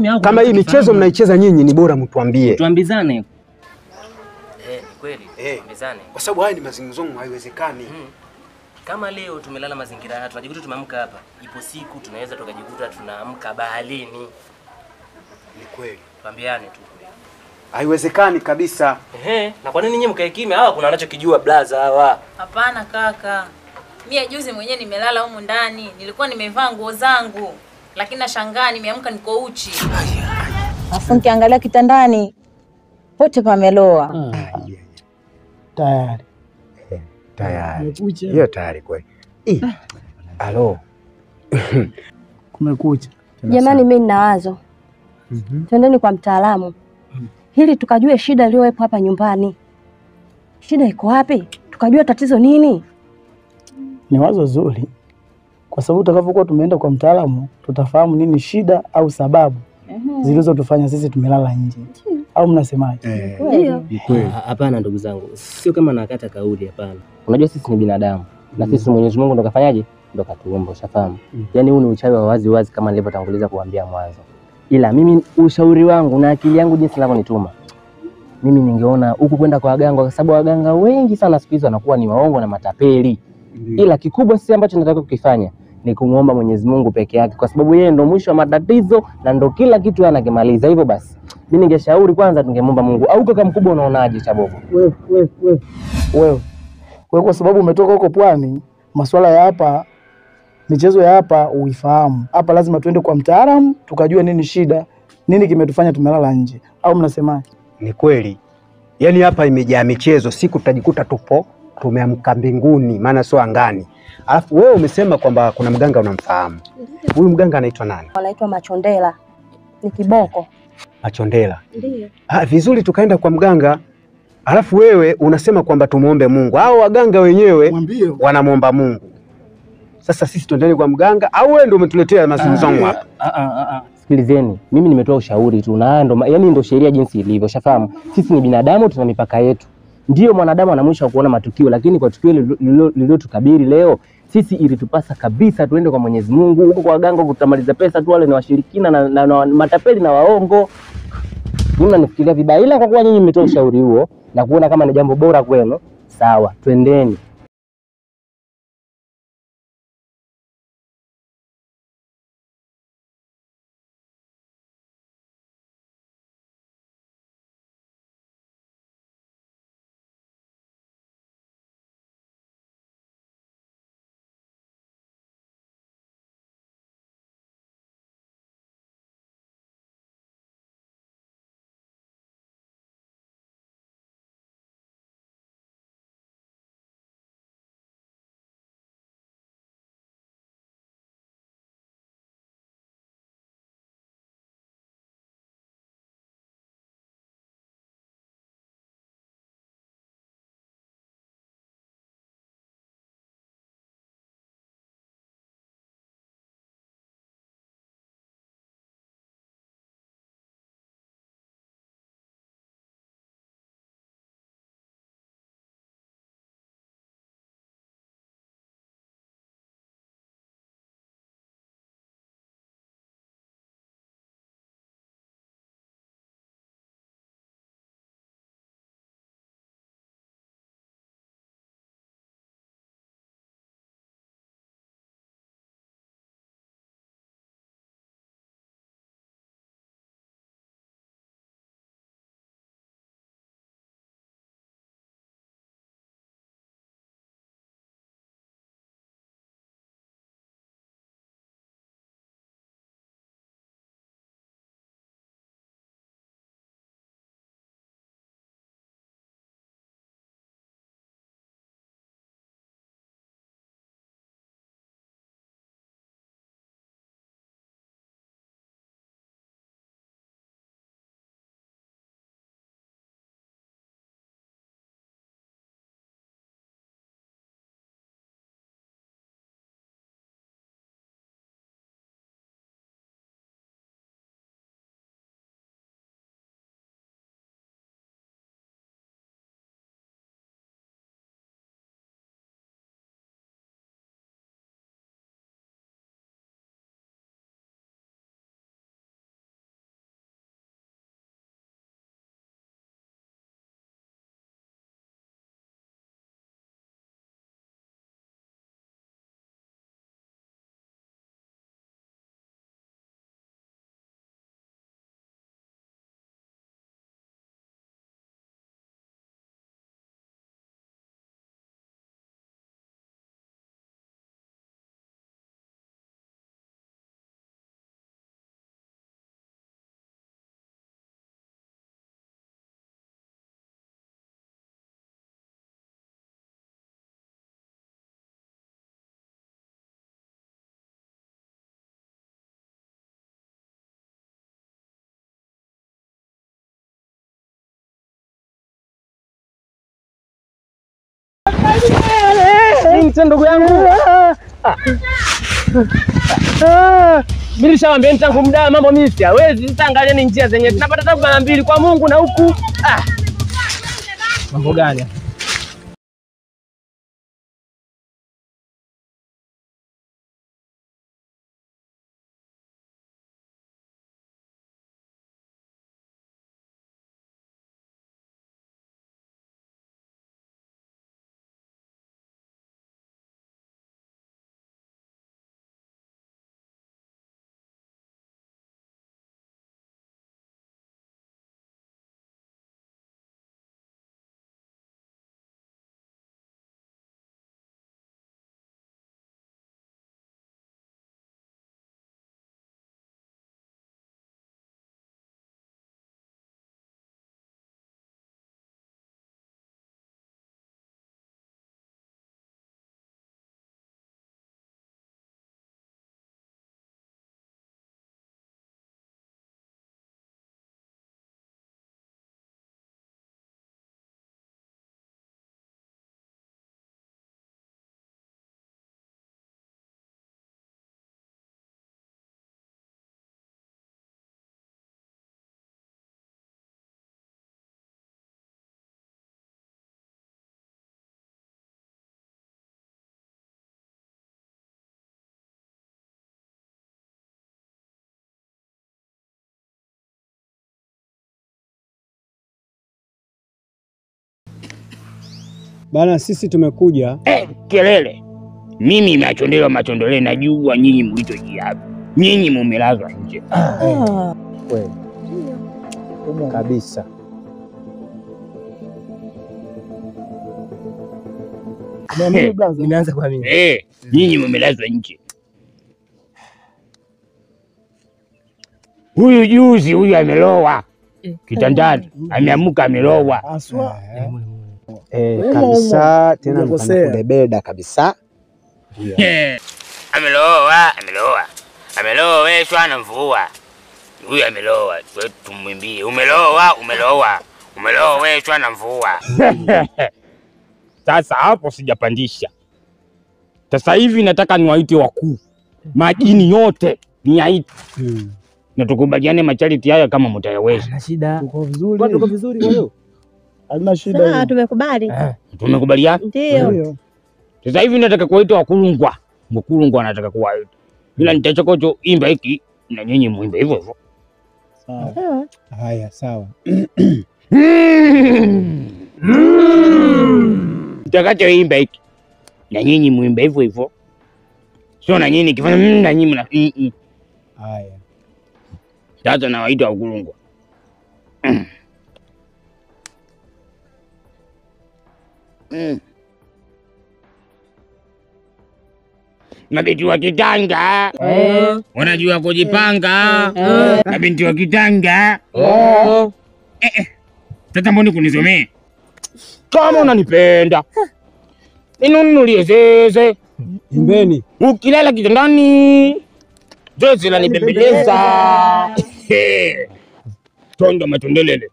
kimya. Kama hii michezo mnaicheza nyinyi ni bora mtuambie. Tuambizane. Ni kweli. Tuambizane. Kwa sababu haya ni mazungumzo, haiwezekani. Kama leo tumelala mazingira haya, tunajikuta tumeamka hapa. Ipo siku tunaweza tukajikuta tunaamka baharini. Ni kweli. Tuambiane tu. Haiwezekani kabisa. Na kwa nini nyinyi mkae kimya? Hawa kuna wanachokijua blaza hawa. Hapana kaka. Mimi juzi mwenyewe nimelala humu ndani. Nilikuwa nimevaa nguo zangu. Lakini nashangaa nimeamka niko uchi. Afu nikiangalia kitandani pote pameloa. Tayari. Tayari. Hiyo tayari kweli. Halo. Kumekucha. Jamani, mimi nina wazo. Twendeni kwa mtaalamu. Hili tukajue shida iliyowepo hapa nyumbani. Shida iko wapi? Tukajua tatizo nini? Ni wazo zuri. Kwa sababu tutakapokuwa tumeenda kwa mtaalamu, tutafahamu nini shida au sababu zilizotufanya sisi tumelala nje. Au mnasemaje? Ndio. Hapana ndugu zangu. Sio kama nakata kauli, hapana. Unajua sisi ni binadamu. Na sisi Mwenyezi Mungu ndo kafanyaje? Ndo katuumba, ushafahamu. Yaani huu ni uchawi wa wazi wazi kama nilivyotanguliza kuambia mwanzo. Ila mimi ushauri wangu na akili yangu jinsi ninavyonituma, mimi ningeona huku kwenda kwa waganga, kwa sababu waganga wengi sana siku hizo wanakuwa ni waongo na matapeli. Ila kikubwa sisi ambacho nataka kukifanya ni kumuomba Mwenyezi Mungu peke yake, kwa sababu yeye ndo mwisho wa matatizo na ndo kila kitu anakimaliza. Hivyo basi mimi ningeshauri kwanza tungemuomba Mungu. Au kaka mkubwa unaonaje Chabovu? Wewe kwa sababu umetoka huko pwani, masuala ya hapa, michezo ya hapa uifahamu. Hapa lazima tuende kwa mtaalamu tukajue nini shida, nini kimetufanya tumelala nje. Au mnasemaje? Ni kweli. Yaani hapa imejaa michezo, siku tutajikuta tumeamka mbinguni, maana sio angani. Alafu wewe umesema kwamba kuna mganga unamfahamu. Huyu mganga anaitwa nani? Anaitwa Machondela. Ni kiboko. Machondela. Ndio. Vizuri, tukaenda kwa mganga. Alafu wewe unasema kwamba tumuombe Mungu. Hao waganga wenyewe wanamuomba Mungu. Sasa sisi tuendeni kwa mganga au wewe ndio umetuletea mazungumzo hapa? Sikilizeni, mimi nimetoa ushauri tu na ndo yani ndo sheria jinsi ilivyo. Shafahamu, sisi ni binadamu, tuna mipaka yetu. Ndio mwanadamu ana mwisho wa kuona matukio, lakini kwa tukio lililotukabili leo, sisi ilitupasa kabisa tuende kwa Mwenyezi Mungu. Huko kwa waganga kutamaliza pesa tu, wale ni washirikina na matapeli na waongo. Mimi nanifikiria vibaya, ila kwa kuwa nyinyi mmetoa ushauri huo na kuona kama ni jambo bora kwenu, sawa, twendeni. tena ndugu yangu. Mimi nishawaambia tangu muda mambo mimi siwezi. Sasa angalieni njia zenye tunapata tabu mara mbili kwa Mungu na huku. Mambo gani? Bana, sisi tumekuja kelele. Mimi machondole najua nyinyi mlitojia hapa. Nyinyi mumelazwa nje. Kweli kabisa. Nimeanza kuamini. Nyinyi mumelazwa nje. Huyu juzi huyu amelowa kitandani, ameamuka amelowa. Aswa. Kabisa tena mkanakudebeda kabisa. Ameloweshwa na mvua. Huyu amelowa, tumwimbie. Umeloweshwa na mvua. Sasa hapo sijapandisha. Sasa hivi nataka niwaite wakuu. Majini yote niyaite. Na tukubaliane masharti haya kama mtayaweza. Hana shida. Tuko vizuri. Tuko vizuri wewe. Halina shida hiyo. Tumekubali. Tumekubaliana? Ndio. Sasa hivi nataka kuwaita wakulungwa. Mkulungwa anataka kuwaita. Ila nitachokocho imba hiki na nyinyi muimbe hivyo hivyo. Sawa. Haya, sawa. Nitakacho imba hiki na nyinyi muimbe hivyo hivyo. Sio na nyinyi kifanya na nyinyi mna. Haya. Sasa nawaita wakulungwa. Mabinti wa kitanga wanajua kujipanga. Mabinti wa kitanga sasa mbona kunisomea? Kama unanipenda ninunulie zeze. Imbeni. Ukilala kitandani zeze lanibembeleza. Tondo matondelele.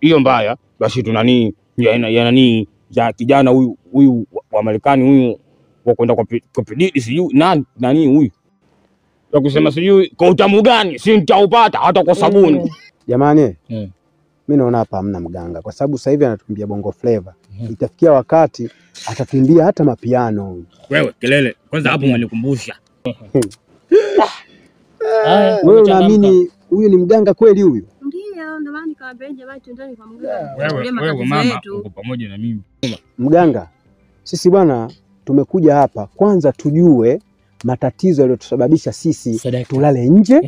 Hiyo mbaya. Basi tunani ya nani ya kijana huyu wa Marekani huyu wa kwenda kwa pedidi sijui nani huyu. Ya kusema sijui kwa utamu gani si nitaupata hata kwa sabuni. Jamani, mimi naona hapa hamna mganga kwa sababu sasa hivi anatumbia bongo flavor. Itafikia wakati atatumbia hata mapiano. Wewe kelele. Kwanza hapo unanikumbusha. Wewe unaamini huyu ni mganga kweli huyu? Ndio, ndio maana nikamwambia jamani twendeni kwa mganga. Wewe mama uko pamoja na mimi. Mganga, sisi bwana tumekuja hapa kwanza tujue matatizo yaliyotusababisha sisi tulale nje.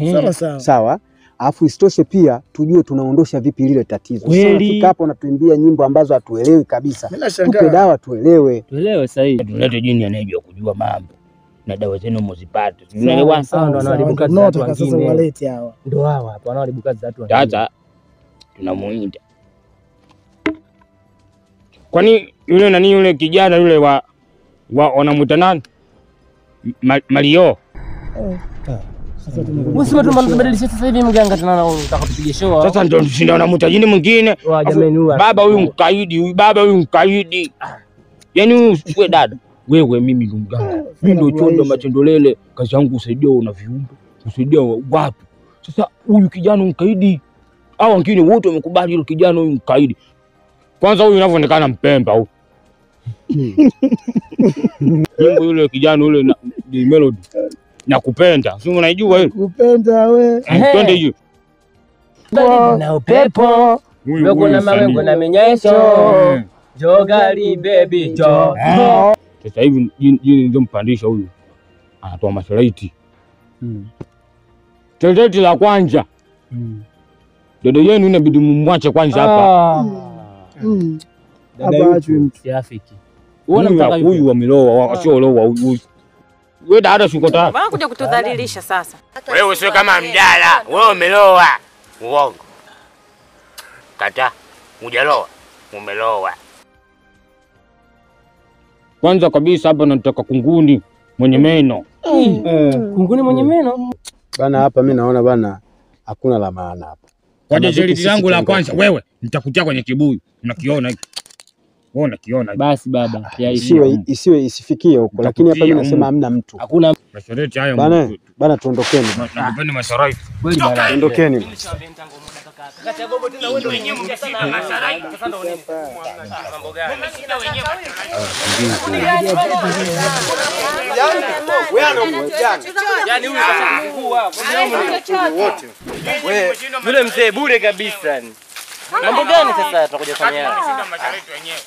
Sawa. Alafu isitoshe pia tujue tunaondosha vipi lile tatizo. Sasa fika hapo unatuimbia nyimbo ambazo hatuelewi kabisa. Tupe dawa tuelewe. Tuelewe sahihi. Tulete jini anayejua kujua mambo. Na dawa zenu mzipate. Unaelewa? Sawa, ndo wanaharibu kazi za watu Sasa wengine. walete hawa. Ndo hawa hapa wanaharibu kazi za watu wengine. Sasa tunamuinda. Kwani yule nani yule kijana yule wa wanamuita nani? Mario. Wewe tu mbadilisha sasa hivi mganga tena unataka kupiga show. Sasa ndio tushinda wanamuita jini mwingine. Jamani huyu. Baba huyu mkaidi, huyu baba huyu mkaidi. Yaani huyu usikue dada. wewe mimi ndo mganga. Mimi ndo chondo machendolele. Kazi yangu kusaidia na viumbe, kusaidia watu. Sasa huyu kijana mkaidi au wengine wote wamekubali yule kijana huyu mkaidi. Kwanza huyu anavyoonekana Mpemba huyu. Yule kijana yule na Melody. Nakupenda. Si unajua hilo? Kupenda we. Twende hiyo. Na upepo. Ndio na mawingu na minyesho. Jogali baby jo. Sasa hivi jini ndio mpandisha huyu. Anatoa mashariti. Teteti la kwanza. Dada yenu inabidi mumwache kwanza hapa. Dada si afiki. Huyu wameloa, wasioloa huyu. Wewe dada siko tayari. Bwana kuja kutudhalilisha sasa. Wewe sio kama mjala, wewe umeloa. Uongo. Kata, hujaloa. Umeloa. Kwanza kabisa hapa nataka kunguni mwenye meno. Kunguni mwenye meno? Bana hapa mimi naona bana hakuna la maana hapa. Kwa jeli langu la kwanza wewe nitakutia kwenye kibuyu. Unakiona hiki? Wewe unakiona? Basi baba, isifikie huko, lakini hapa mimi nasema hamna mtu. Hakuna mashariti hayo. Bana tuondokeni. Nakupenda mashariti. Kweli baba. Tuondokeni. Kati ya gogo tena wewe ndio wenyewe mjasina mashariti. Sasa ndio nini? Mambo gani? Shida wenyewe. Yaani huyu sasa mkuu hapa. Wote. Wewe yule mzee bure kabisa. Mambo gani sasa tutakuja kufanya? Shida mashariti wenyewe.